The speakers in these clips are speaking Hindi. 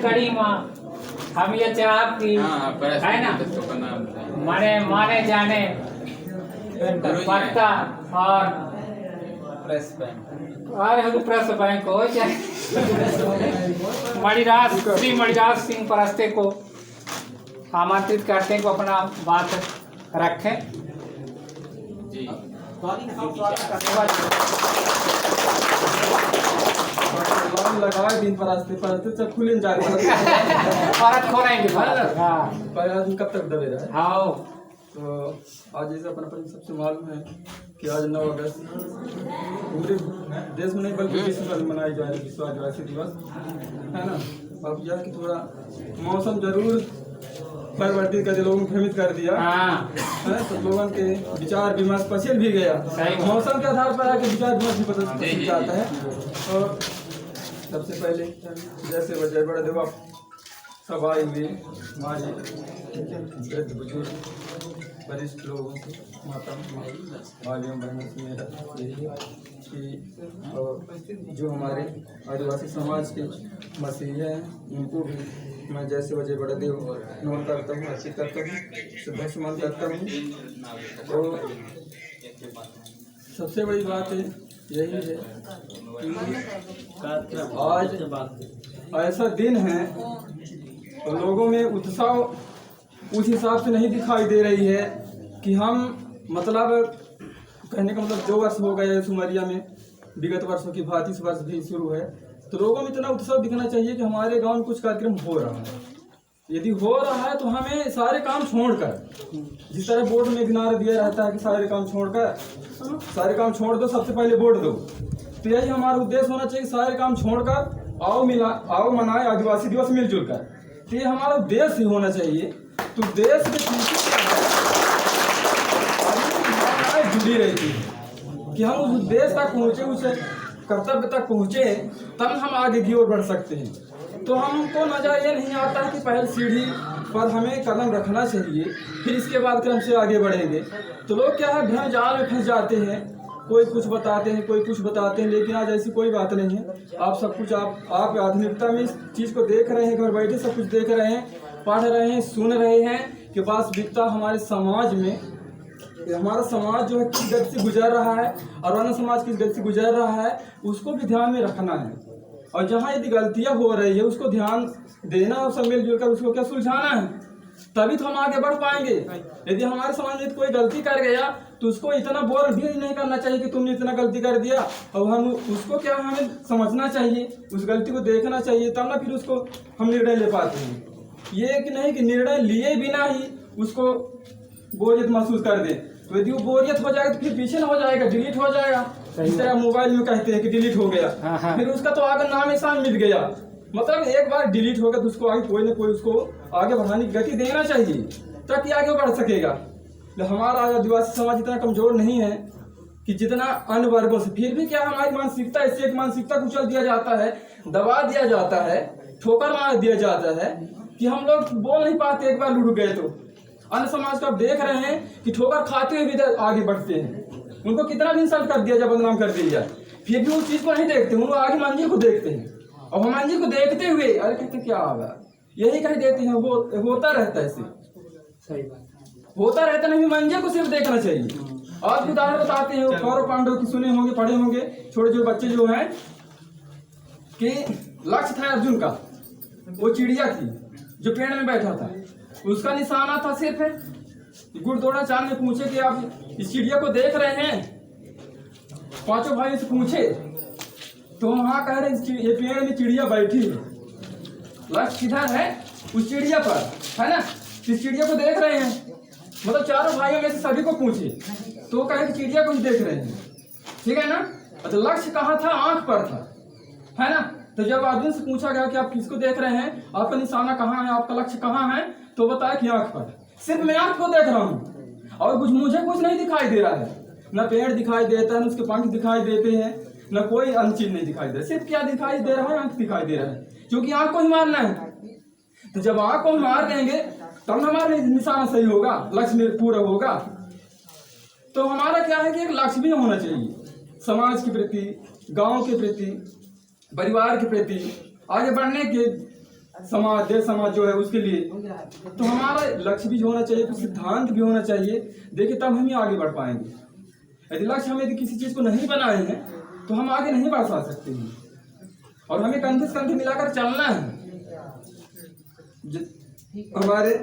कड़ी माँ हम ये चाह की है ना माने जाने पत्ता और प्रेस बैंक और हम प्रेस बैंक हो चाहे श्री मणिराज सिंह परस्ते को आमंत्रित करते हैं कि अपना बात रखें। जी लगाए दिन परस्ते से खुले जा रहे भारत खो रहेंगे हाँ कब तक दबे रहे। हाँ तो आज जैसे अपन सबसे मालूम है कि आज 9 अगस्त पूरे देश में नहीं बल्कि विश्व भर में मनाई जा रही विश्व आदिवासी दिवस है ना। अब यह कि थोड़ा मौसम जरूर परिवर्तित कर दिया, लोगों को भ्रमित कर दिया है। तो लोगों के विचार विमर्श पसील भी गया मौसम के आधार पर आके विचार विमर्श भी पता जाता है। और सबसे पहले जैसे वजह बड़ा देवा सब आए हुए हमारे वृद्ध बुजुर्ग वरिष्ठ लोगों से माता भाइयों बहनों से मेरा यही है कि जो हमारे आदिवासी समाज के मसीह हैं उनको भी मैं जैसे वजह बड़ा देव नमन करता हूँ, अर्पित करता हूँ, श्रद्धा सुमन करता हूँ। तो सबसे बड़ी बात यही है कि आज ऐसा दिन है तो लोगों में उत्साह उस हिसाब से नहीं दिखाई दे रही है कि हम मतलब कहने का मतलब 2 वर्ष हो गए इस उमरिया में विगत वर्षों की भांति इस वर्ष भी शुरू है। तो लोगों में इतना उत्साह दिखना चाहिए कि हमारे गांव में कुछ कार्यक्रम हो रहा है। यदि हो रहा है तो हमें सारे काम छोड़कर जिस तरह बोर्ड में किनारा दिया रहता है कि सारे काम छोड़ दो, सबसे पहले वोट दो। तो यही हमारा उद्देश्य होना चाहिए, सारे काम छोड़कर आओ मनाए आदिवासी दिवस मिलजुल कर। तो ये हमारा उद्देश्य ही होना चाहिए। तो देश के पीछे जुड़ी रहती है कि हम उस उद्देश्य तक पहुँचे, उस कर्तव्य तक पहुँचे, तब हम आगे की ओर बढ़ सकते हैं। तो हमको नजर ये नहीं आता कि पहले सीढ़ी पर हमें कदम रखना चाहिए, फिर इसके बाद क्रम से आगे बढ़ेंगे। तो लोग क्या है भ्रम जाल में फंस जाते हैं, कोई कुछ बताते हैं कोई कुछ बताते हैं, लेकिन आज ऐसी कोई बात नहीं है। आप सब कुछ आप आधुनिकता में इस चीज़ को देख रहे हैं, घर बैठे सब कुछ देख रहे हैं, पढ़ रहे हैं, सुन रहे हैं कि वास्तविकता हमारे समाज में हमारा समाज जो है किस गति से गुजर रहा है और अन्य समाज किस गति से गुजर रहा है, उसको भी ध्यान में रखना है। और जहाँ यदि गलतियाँ हो रही है उसको ध्यान देना और सब मिलजुल कर उसको क्या सुलझाना है, तभी तो हम आगे बढ़ पाएंगे। यदि हमारे समाज में कोई गलती कर गया तो उसको इतना बोर भी नहीं करना चाहिए कि तुमने इतना गलती कर दिया, और हम उसको क्या हमें समझना चाहिए, उस गलती को देखना चाहिए, तब ना फिर उसको हम निर्णय ले पाते हैं। ये कि नहीं कि निर्णय लिए बिना ही उसको बोरियत महसूस कर दे। तो यदि वो बोरियत हो जाएगा तो फिर पीछे ना हो जाएगा, डिलीट हो जाएगा। इस तरह मोबाइल में कहते हैं कि डिलीट हो गया, फिर उसका तो आगे नाम निशान मिट गया। मतलब एक बार डिलीट हो गया तो उसको आगे कोई ना कोई उसको आगे बढ़ाने की गति देना चाहिए ताकि आगे बढ़ सकेगा। हमारा आदिवासी समाज इतना कमजोर नहीं है कि जितना अन्य वर्गों से, फिर भी क्या हमारी मानसिकता ऐसी एक मानसिकता कुचल दिया जाता है, दबा दिया जाता है, ठोकर मार दिया जाता है कि हम लोग बोल नहीं पाते। एक बार लुढ़क गए तो अन्य समाज को आप देख रहे हैं कि ठोकर खाते हुए भी आगे बढ़ते हैं, उनको कितना भी इंसल्ट कर दिया जाए, बदनाम कर दिया जाए, फिर भी उस चीज को नहीं देखते, उनको आगे मंजिल को देखते हैं। और हम मंजिल को देखते हुए अरे कहते क्या होगा, यही कह देते हैं, होता रहता है। सही बात होता रहता नहीं, मंजिल को सिर्फ देखना चाहिए। और उदाहरण बताते हैं, कौरव पांडव की सुने होंगे, पढ़े होंगे, छोटे छोटे बच्चे जो हैं कि लक्ष्य था अर्जुन का, वो चिड़िया थी जो पेड़ में बैठा था, उसका निशाना था सिर्फ गुरुद्रोणाचार्य ने पूछे कि आप इस चिड़िया को देख रहे हैं, 5 भाइयों से पूछे तो वहां कह रहे ये पेड़ में चिड़िया बैठी है, लक्ष्य किधर है, उस चिड़िया पर है ना, इस चिड़िया को देख रहे हैं। मतलब 4 भाइयों में से सभी को पूछे तो कहे कि चिड़िया को ही देख रहे हैं, ठीक है ना। तो लक्ष्य कहाँ था, आंख पर था, है ना। तो जब अर्जुन से पूछा गया कि आप किसको देख रहे हैं, आपका निशाना कहाँ है, आपका लक्ष्य कहाँ है, तो बताया कि आंख पर। सिर्फ मैं आंख को देख रहा हूँ और मुझे कुछ नहीं दिखाई दे रहा है, न पेड़ दिखाई देता है, न उसके पंख दिखाई देते हैं, न कोई अन्य चीज नहीं दिखाई दे रहा। सिर्फ क्या दिखाई दे रहा है, आंख दिखाई दे रहा है, क्योंकि आंख को ही मारना है। तो जब आंख को मार देंगे तब हमारा निशाना सही होगा, लक्ष्य पूरा होगा। तो हमारा क्या है कि एक लक्ष्य भी होना चाहिए, समाज के प्रति, गांव के प्रति, परिवार के प्रति आगे बढ़ने के समाज देश समाज जो है उसके लिए। तो हमारा लक्ष्य भी होना चाहिए, कुछ सिद्धांत भी होना चाहिए। देखिए तब हम ही आगे बढ़ पाएंगे। यदि लक्ष्य हम यदि किसी चीज़ को नहीं बनाए हैं तो हम आगे नहीं बढ़ सकते हैं। और हमें कंधे से कंधे मिलाकर चलना है। हमारे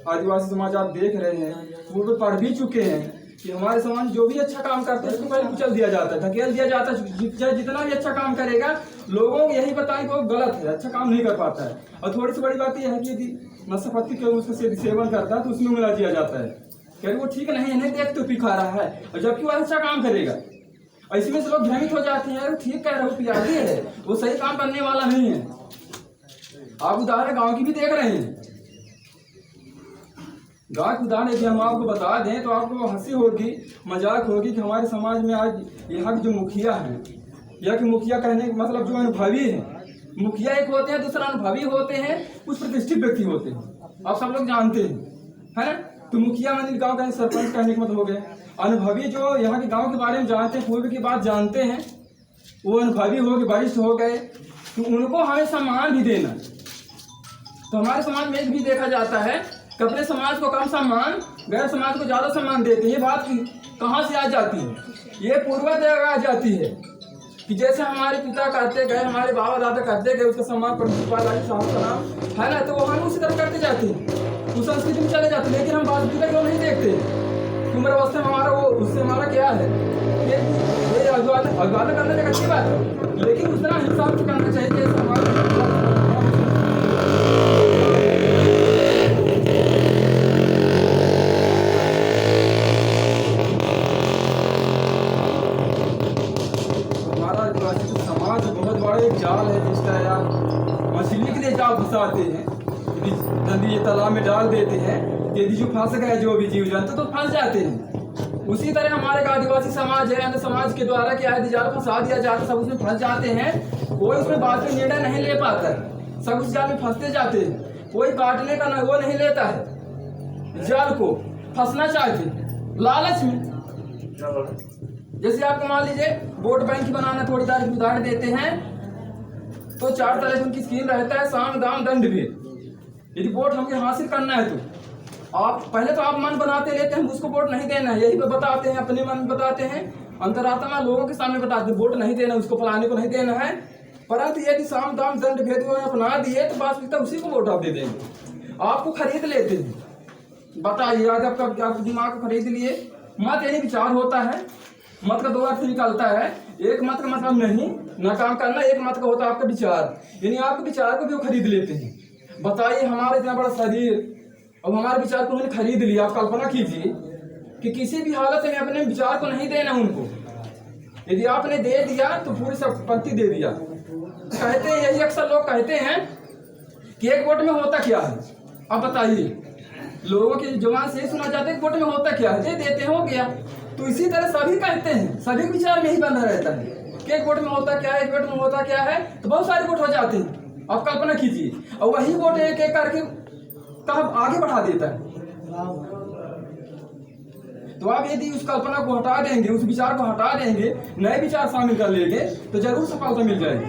आदिवासी समाज आप देख रहे हैं, वो तो पढ़ भी चुके हैं कि हमारे समाज जो भी अच्छा काम करते हैं उसको पहले कुचल दिया जाता है, धकेल दिया जाता है। चाहे जितना भी अच्छा काम करेगा लोगों को यही बताएं कि वो गलत है, अच्छा काम नहीं कर पाता है। और थोड़ी सी बड़ी बात यह है कि यदि नशा पत्ती के उसका सेवन करता है तो उसमें मिला दिया जाता है, कह वो ठीक नहीं है, देख तो पी खा रहा है, और जबकि वो अच्छा काम करेगा। और इसमें से लोग भ्रमित हो जाते हैं, वो ठीक कह रहा है, वो पियादी है, वो सही काम करने वाला नहीं है। आप उदाहरण गाँव की भी देख रहे हैं। गाँव की उदाहरण यदि हम आपको बता दें तो आपको हंसी होगी, मजाक होगी कि हमारे समाज में आज यहाँ के जो मुखिया हैं, या कि मुखिया कहने का मतलब जो अनुभवी है, मुखिया एक होते हैं, दूसरा अनुभवी होते हैं, कुछ प्रतिष्ठित व्यक्ति होते हैं, आप सब लोग जानते हैं, है ना। तो मुखिया मंदिर गाँव का सरपंच कहने का मतलब हो गया। अनुभवी जो यहाँ के गाँव के बारे में जानते हैं, पूर्व की बात जानते हैं, वो अनुभवी हो गए, वरिष्ठ हो गए, तो उनको हमें सम्मान भी देना। तो हमारे समाज में भी देखा जाता है कि अपने समाज को कम सम्मान, गैर समाज को ज्यादा सम्मान देते हैं। ये बात कहाँ से आ जाती है? ये पूर्वज आ जाती है कि जैसे हमारे पिता करते गए, हमारे बाबा दादा करते गए, उसका सम्मान प्रिंसिपल साहब का नाम है ना, तो वो हम उसी तरह करते जाते हैं, उस संस्कृति में चले जाते हैं। लेकिन हम बात क्यों नहीं देखते कि उम्र अवस्था में हमारा वो उससे हमारा क्या है, ये अगवाना करने की अच्छी बात है, लेकिन उतना हिसाब से करना चाहिए जैसे हमारे जाल है जिसका यार मछली के लिए जाल फंसाते हैं, नदी ये तालाब में डाल देते हैं, यदि जो फंस गए जो भी जीव जंतु तो फंस जाते हैं। उसी तरह हमारे का आदिवासी समाज है, अन्य समाज के द्वारा क्या है, जाल फंसा दिया जाता है, सब उसमें फंस जाते हैं। कोई उसमें बाद में निर्णय नहीं ले पाता है, सब उस जाल में फंसते जाते हैं। कोई काटने का वो नहीं लेता है, जाल को फंसना चाहते लालच में। जैसे आपको मान लीजिए वोट बैंक बनाना, थोड़ी देर उदाहरण देते हैं, तो 4 तरह से उनकी स्कीम रहता है, साम दाम दंड भेद। यदि वोट हमें हासिल करना है तो आप पहले तो आप मन बनाते लेते हैं, उसको वोट नहीं देना है, यही बताते हैं, अपने मन में बताते हैं, अंतरात्मा लोगों के सामने बताते हैं वोट नहीं देना, उसको फलाने को नहीं देना है। परंतु यदि साम दाम दंड भेद को अपना दिए तो वास्तविकता उसी को वोट आप दे देंगे, आपको खरीद लेते हैं। बताइए आज आपका दिमाग को खरीद लिए। मत यही विचार होता है, मत का 2 अर्थ निकलता है। एक मत का मतलब नहीं ना काम करना, एक मत का होता है आपका विचार, यानी आपके विचार को भी वो खरीद लेते हैं। बताइए हमारा इतना बड़ा शरीर और हमारे विचार को उन्होंने खरीद लिया। आप कल्पना कीजिए कि किसी भी हालत में अपने विचार को नहीं देना उनको, यदि आपने दे दिया तो पूरी संपत्ति दे दिया। कहते हैं, यही अक्सर लोग कहते हैं कि एक वोट में होता क्या है। अब बताइए, लोगों की जुबान से सुना जाता है वोट में होता क्या है, दे देते हैं, हो गया। तो इसी तरह सभी कहते हैं, सभी विचार में ही बंधा रहता है कि एक वोट में होता क्या है, एक वोट में होता क्या है, तो बहुत सारे वोट हो जाते हैं। आप कल्पना कीजिए, और वही वोट एक एक करके कब आगे बढ़ा देता है। तो आप यदि उस कल्पना को हटा देंगे, उस विचार को हटा देंगे, नए विचार शामिल कर लेंगे तो जरूर सफलता मिल जाएगी,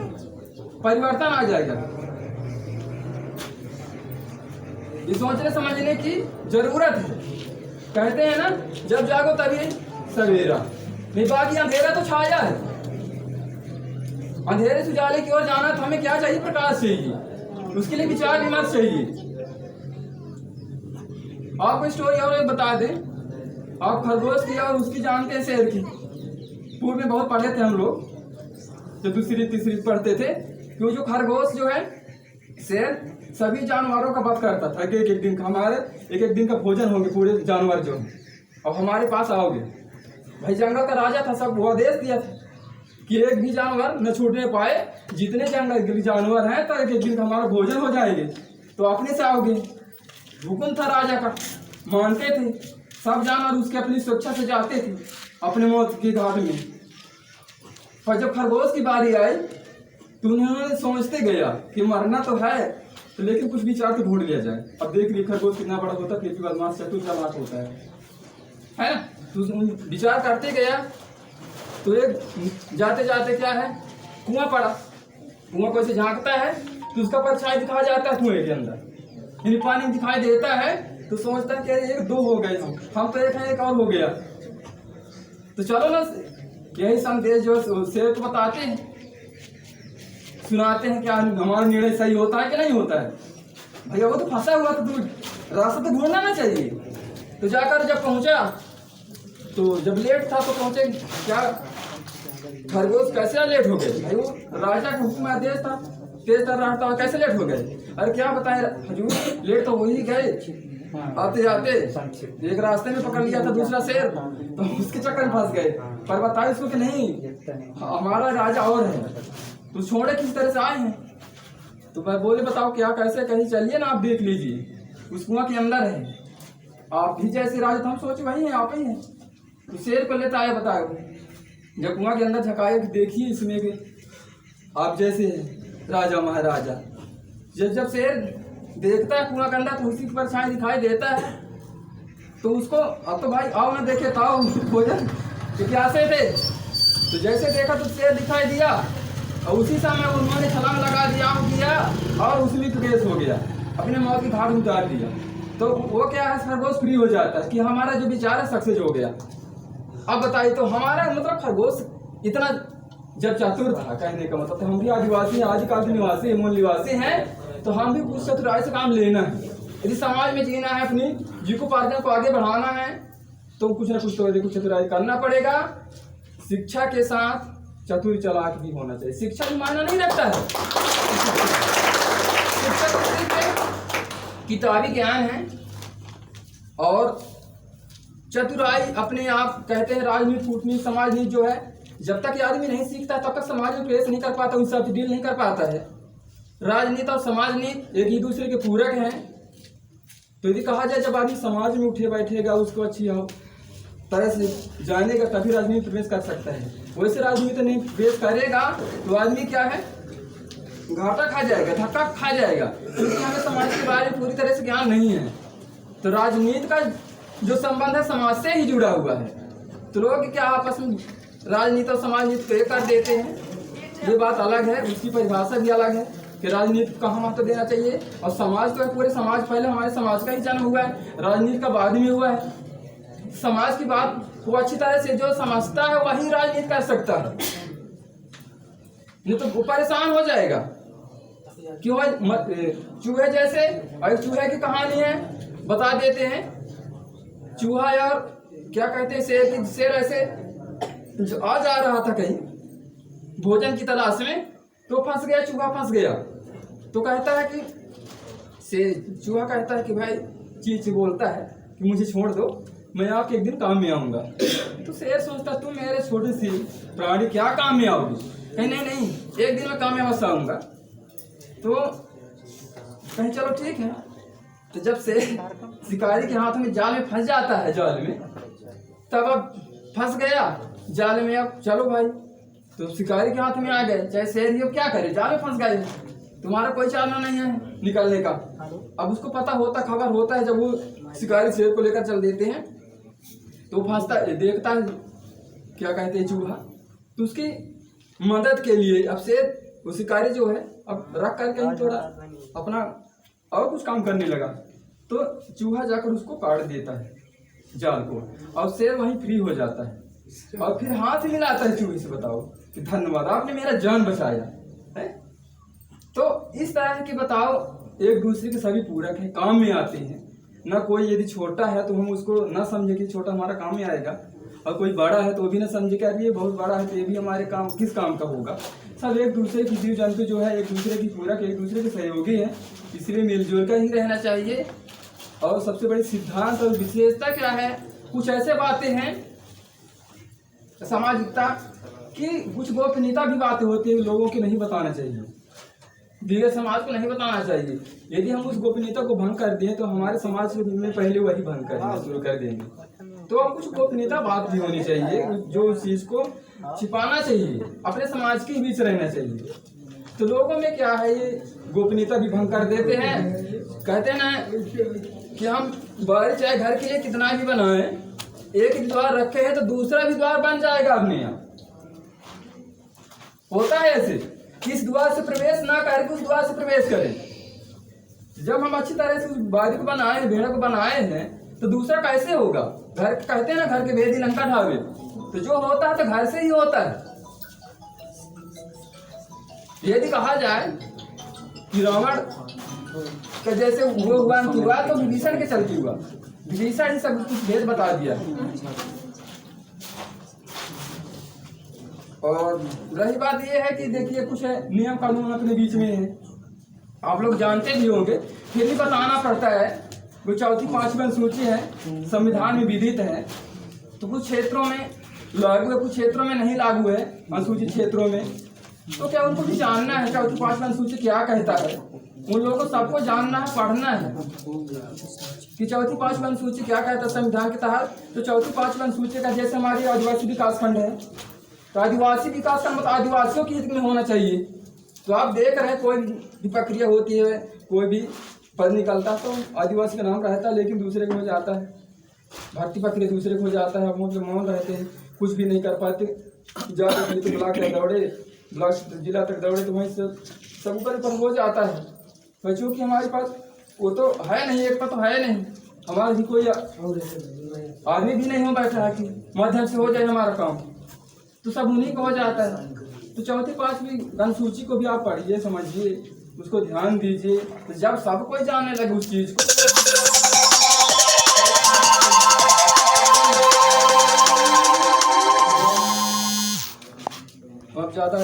परिवर्तन आ जाएगा। ये सोचने समझने की जरूरत है। कहते हैं ना, जब जागो तभी सवेरा, नहीं बाकी अंधेरा तो छाया है। अंधेरे से उजाले की ओर जाना तो हमें क्या चाहिए, प्रकाश चाहिए, उसके लिए विचार विमर्श चाहिए। आपको स्टोरी और एक बता दें, आप खरगोश की और उसकी जानते हैं, शेर की। पूर्व में बहुत पढ़े थे हम लोग, जब दूसरी तीसरी पढ़ते थे, क्यों जो खरगोश जो है, शेर सभी जानवरों का वध करता था कि एक दिन हमारे एक दिन का भोजन होंगे पूरे जानवर जो है, और हमारे पास आओगे। भाई जंगल का राजा था, सब वो आदेश दिया था कि एक भी जानवर न छूटने पाए, जितने जंगल जानवर हैं तो एक दिन हमारा भोजन हो जाएंगे, तो अपने से आओगे। हुक्म था राजा का, मानते थे सब जानवर, उसके अपनी सुरक्षा से जाते थे अपने मौत की घाट में। पर जब खरगोश की बारी आई तो उन्होंने सोचते गया कि मरना तो है, तो लेकिन कुछ विचार तो ढूंढ लिया जाए। अब देख ली खरगोश कितना बड़ा होता है, फिर भी बदमाश चतुर चालाक होता है ना। तो विचार करते गया, तो एक जाते जाते क्या है, कुआं पड़ा। कुआं को ऐसे झांकता है तो उसका परछाई दिखा जाता है कुएं के अंदर, यानी पानी दिखाई देता है तो सोचता है कि अरे एक दो हो गए, हम तो एक है एक और हो गया। तो चलो ना, यही संदेश जो शेर को बताते हैं, सुनाते हैं क्या हमारा निर्णय सही होता है कि नहीं होता है। भैया वो तो फंसा हुआ था, तो रास्ता तो ढूंढना ना चाहिए। तो जाकर जब पहुंचा तो जब लेट था तो पहुंचे, क्या खरगोश कैसे लेट हो गए भाई, वो राजा का हुक्म आदेश था, तेज तर रहा था, कैसे लेट हो गए। अरे क्या बताएं हजूर, लेट तो हो ही गए, आते जाते एक रास्ते में पकड़ लिया था दूसरा शेर, तो उसके चक्कर में फंस गए। पर बताए उसको कि नहीं हमारा राजा और है, तो छोड़े किस तरह से आए हैं। तो मैं बोले बताओ क्या कैसे, कहीं चलिए ना आप देख लीजिए, उस कुआं के अंदर है, आप भी जैसे राजा, तो हम सोचे वही है आप ही हैं। तो शेर को लेता आया, बताओ जब कुआं के अंदर झकाए कि देखिए इसमें कि आप जैसे हैं राजा महाराजा। जब शेर देखता है कुआं के अंदर तो उसी की परछाई दिखाई देता है, तो उसको अब तो भाई आओ ना देखे ताओ भोजन तो प्यासे थे। तो जैसे देखा तो शेर दिखाई दिया और उसी समय उन्होंने छलांग लगा दिया और उसमें केस हो गया, अपने मौत की घाट उतार दिया। तो वो क्या है, खरगोश फ्री हो जाता है कि हमारा जो विचार है सक्सेस हो गया। अब बताइए तो हमारा मतलब खरगोश इतना जब चतुर था, कहने का मतलब हम भी आदिवासी हैं, आदिकाल के निवासी मूल निवासी हैं, तो हम भी कुछ चतुराई से काम लेना है। यदि समाज में जीना है, अपनी जीविकोपार्जन को आगे बढ़ाना है, तो कुछ ना कुछ तो कुछ चतुराई करना पड़ेगा। शिक्षा के साथ चतुर चालाक भी होना चाहिए। शिक्षा भी मायना नहीं रखता है, शिक्षा तो सिर्फ किताबी ज्ञान है, और चतुराई अपने आप कहते हैं राजनीति कूटनीति समाज नीति जो है, जब तक ये आदमी नहीं सीखता तब तक समाज में प्रवेश नहीं कर पाता, उनसे डील नहीं कर पाता है। राजनीति और समाज नीति एक ही दूसरे के पूरक हैं। तो यदि कहा जाए जब आदमी समाज में उठे बैठेगा, उसको अच्छी तरह से जानेगा तभी राजनीति प्रवेश कर सकता है। वैसे राजनीति नहीं प्रवेश करेगा तो आदमी क्या है, घाटा खा जाएगा, धक्का खा जाएगा, क्योंकि हमें समाज के बारे में पूरी तरह से ज्ञान नहीं है। तो राजनीति का जो संबंध है समाज से ही जुड़ा हुआ है। तो लोग क्या आपस में राजनीति और समाज नीति तय कर देते हैं, ये बात अलग है, उसकी परिभाषा भी अलग है कि राजनीति को कहाँ महत्व देना चाहिए। और समाज तो है, पूरे समाज, पहले हमारे समाज का ही जन्म हुआ है, राजनीति का बाद में हुआ है। समाज की बात को अच्छी तरह से जो समझता है वही राजनीति कर सकता है, नहीं तो वो परेशान हो जाएगा। क्यों चूहे जैसे, और चूहे की कहानी है बता देते हैं। चूहा यार क्या कहते हैं, शेर ऐसे जो आ जा रहा था कहीं भोजन की तलाश में, तो फंस गया, चूहा फंस गया। तो कहता है कि चूहा कहता है कि भाई चीच बोलता है कि मुझे छोड़ दो, मैं आपके एक दिन काम में आऊंगा। तो शेर सोचता तुम मेरे छोटे सी प्राणी क्या काम में आओगी, नहीं नहीं नहीं एक दिन मैं काम में अवश्य आऊंगा। तो कहीं चलो ठीक है। तो जब से शिकारी के हाथ में जाल में फंस जाता है, जाल में, तब अब फंस गया जाल में, अब चलो भाई, तो शिकारी के हाथ में आ गए, चाहे शेर ही हो क्या करे, जाल में फंस गए, तुम्हारा कोई चालना नहीं है निकलने का। अब उसको पता होता, खबर होता है, जब वो शिकारी शेर को लेकर चल देते हैं तो फंसता देखता है क्या कहते हैं चूहा, तो उसकी मदद के लिए अब शेर वो शिकारी जो है अब रख करके ही थोड़ा अपना और कुछ काम करने लगा। तो चूहा जाकर उसको काट देता है जाल को, और शेर वहीं फ्री हो जाता है और फिर हाथ मिलाता है चूहे से, बताओ कि धन्यवाद आपने मेरा जान बचाया है। तो इस तरह की बताओ एक दूसरे के सभी पूरक हैं, काम में आते हैं। ना कोई यदि छोटा है तो हम उसको ना समझे कि छोटा हमारा काम में आएगा, और कोई बड़ा है तो वो भी ना समझे कि ये बहुत बड़ा है तो ये भी हमारे काम किस काम का होगा। सब एक दूसरे की जीव जंतु जो है एक दूसरे की पूरक, एक दूसरे के सहयोगी हैं, इसलिए मिलजुल कर ही रहना चाहिए। और सबसे बड़ी सिद्धांत और विशेषता क्या है, कुछ ऐसे बातें हैं सामाजिकता की, कुछ गोपनीयता भी बातें होती है लोगों की नहीं बताना चाहिए, दीगर समाज को नहीं बताना चाहिए। यदि हम उस गोपनीयता को भंग कर दें तो हमारे समाज में पहले वही भंग करना शुरू कर देंगे। तो अब कुछ गोपनीयता बात भी होनी चाहिए, जो उस चीज को छिपाना चाहिए, अपने समाज के बीच रहना चाहिए। तो लोगों में क्या है, ये गोपनीयता भी भंग कर देते हैं। कहते हैं ना कि हम बाहर चाहे घर के लिए कितना भी बनाए, एक द्वार रखे हैं तो दूसरा भी द्वार बन जाएगा अपने यहाँ, होता है ऐसे। किस द्वार से प्रवेश ना करके उस द्वार से प्रवेश करें। जब हम अच्छी तरह से उस बारी को बनाए हैं, भेड़ को बनाए हैं, तो दूसरा कैसे होगा। घर कहते हैं ना, घर के भेदी लंका ढावे, तो जो होता है तो घर से ही होता है। यदि कहा जाए कि रावण का जैसे वो हुआ तो विभीषण के चलती हुआ, विभीषण ही सब कुछ भेद बता दिया। और रही बात ये है कि देखिए कुछ नियम कानून अपने बीच में है, आप लोग जानते भी होंगे, फिर भी बताना पड़ता है। वो चौथी पांचवी अनुसूची है, संविधान में विदित है, तो कुछ क्षेत्रों में लागू है, कुछ क्षेत्रों में नहीं लागू है, अनुसूचित क्षेत्रों में। तो क्या उनको भी जानना है चौथी पांचवी अनुसूची क्या कहता है, उन लोगों को सबको जानना है, पढ़ना है कि चौथी पांचवी अनुसूची क्या कहता है संविधान के तहत। तो चौथी पांचवी अनुसूची का जैसे हमारी आदिवासी विकास खंड है, तो आदिवासी विकास खंड मतलब आदिवासियों के हित में होना चाहिए। तो आप देख रहे हैं कोई भी प्रक्रिया होती है, कोई भी पद निकलता है तो आदिवासी का नाम रहता है, लेकिन दूसरे को हो जाता है, भर्ती प्रक्रिया दूसरे को हो जाता है। हम लोग मौन रहते हैं, कुछ भी नहीं कर पाते, जाते तो ब्लॉक तक दौड़े, ब्लॉक जिला तक दौड़े, तो वहीं से सब ऊपर ऊपर हो जाता है। तो चूँकि हमारे पास वो तो है नहीं, एक तो है नहीं, हमारा भी कोई आदमी भी नहीं हो बैठा है कि माध्यम से हो जाए हमारा काम, तो सब उन्हीं को हो जाता है। तो चौथी पांचवी अनुसूची को भी आप पढ़िए, समझिए, उसको ध्यान दीजिए, तो जब सब कोई जानने लगे उस चीज को, अब ज़्यादा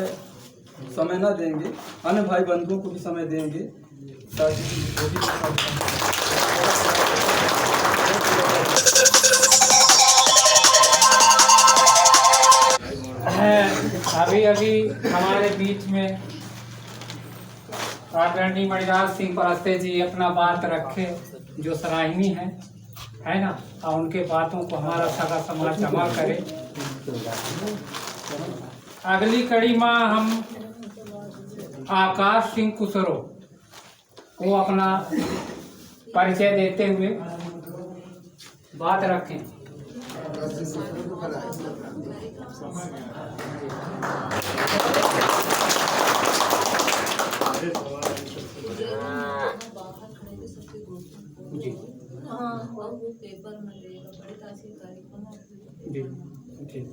समय ना देंगे, अन्य भाई बंधुओं को भी समय देंगे ताकि वो भी अभी अभी हमारे बीच में आदरणीय मणिलाल सिंह परस्ते जी अपना बात रखे, जो सराहनीय है ना, और उनके बातों को हमारा सगा समाज अमल करे। अगली कड़ी में हम आकाश सिंह कुसरो को अपना परिचय देते हुए बात रखें। जी जी ठीक,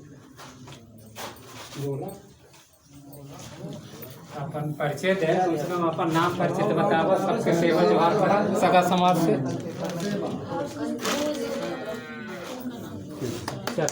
बोला अपन परिचय दे, उसमें हम अपन नाम परिचय बतावा, सबके सेवा जोहार करा सगा समाज से। चल